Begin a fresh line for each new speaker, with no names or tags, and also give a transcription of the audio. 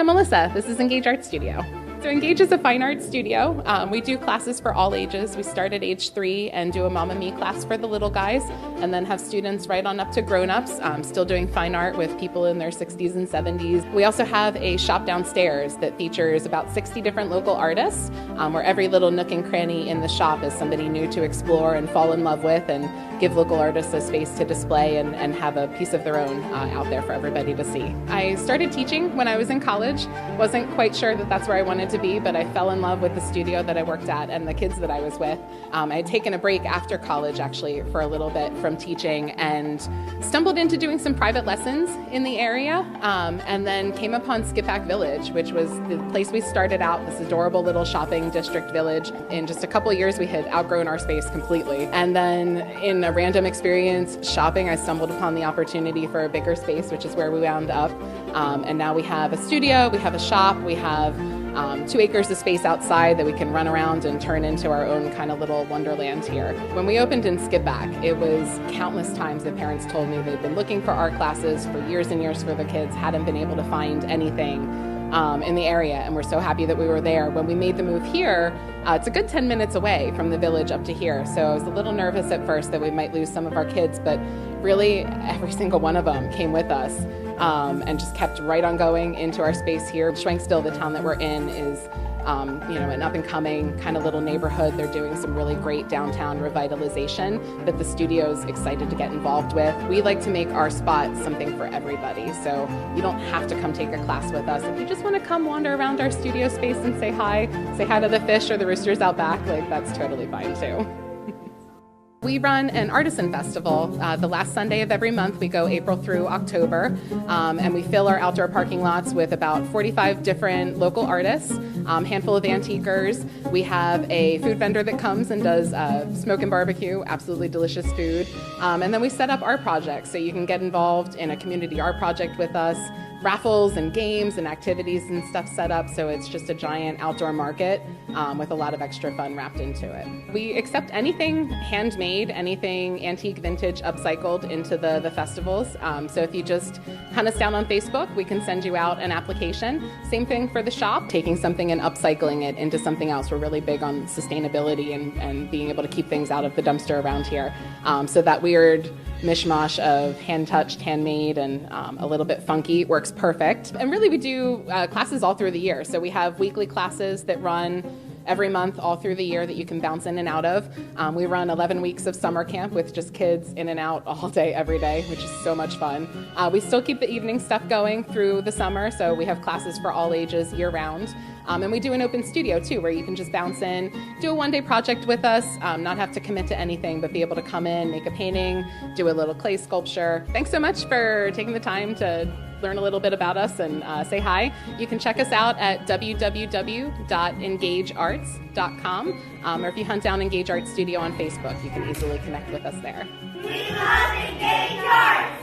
I'm Melissa. This is Engage Art Studio. So Engage is a fine art studio. We do classes for all ages. We start at age 3 and do a Mamma Mia class for the little guys, and then have students right on up to grown-ups, still doing fine art with people in their 60s and 70s. We also have a shop downstairs that features about 60 different local artists, where every little nook and cranny in the shop is somebody new to explore and fall in love with, and give local artists a space to display and have a piece of their own out there for everybody to see. I started teaching when I was in college. Wasn't quite sure that that's where I wanted to be, but I fell in love with the studio that I worked at and the kids that I was with. I had taken a break after college actually for a little bit from teaching and stumbled into doing some private lessons in the area, and then came upon Skippack Village, which was the place we started out, this adorable little shopping district village. In just a couple years we had outgrown our space completely, and then in a random experience shopping I stumbled upon the opportunity for a bigger space, which is where we wound up, and now we have a studio, we have a shop, we have 2 acres of space outside that we can run around and turn into our own kind of little wonderland here. When we opened in Skippack, it was countless times that parents told me they'd been looking for art classes for years and years for their kids, hadn't been able to find anything in the area, and we're so happy that we were there. When we made the move here, it's a good 10 minutes away from the village up to here, so I was a little nervous at first that we might lose some of our kids, but really every single one of them came with us and just kept right on going into our space here. Schwenksville, the town that we're in, is an up-and-coming kind of little neighborhood. They're doing some really great downtown revitalization that the studio's excited to get involved with. We like to make our spot something for everybody, so you don't have to come take a class with us. If you just want to come wander around our studio space and say hi to the fish or the roosters out back, that's totally fine too. We run an artisan festival the last Sunday of every month. We go April through October, and we fill our outdoor parking lots with about 45 different local artists, handful of antiquers. We have a food vendor that comes and does smoke and barbecue, absolutely delicious food. And then we set up art projects, so you can get involved in a community art project with us. Raffles and games and activities and stuff set up, so it's just a giant outdoor market with a lot of extra fun wrapped into it. We accept anything handmade, anything antique, vintage, upcycled into the festivals. So if you just hunt us down on Facebook, we can send you out an application. Same thing for the shop, taking something and upcycling it into something else. We're really big on sustainability and being able to keep things out of the dumpster around here. So that weird mishmash of hand-touched, handmade, and a little bit funky works perfect. And really we do classes all through the year. So we have weekly classes that run every month all through the year that you can bounce in and out of. We run 11 weeks of summer camp with just kids in and out all day, every day, which is so much fun. We still keep the evening stuff going through the summer, so we have classes for all ages year-round. And we do an open studio too, where you can just bounce in, do a one-day project with us, not have to commit to anything, but be able to come in, make a painting, do a little clay sculpture. Thanks so much for taking the time to learn a little bit about us and say hi. You can check us out at www.engagearts.com, or if you hunt down Engage Art Studio on Facebook, you can easily connect with us there.
We love Engage Arts!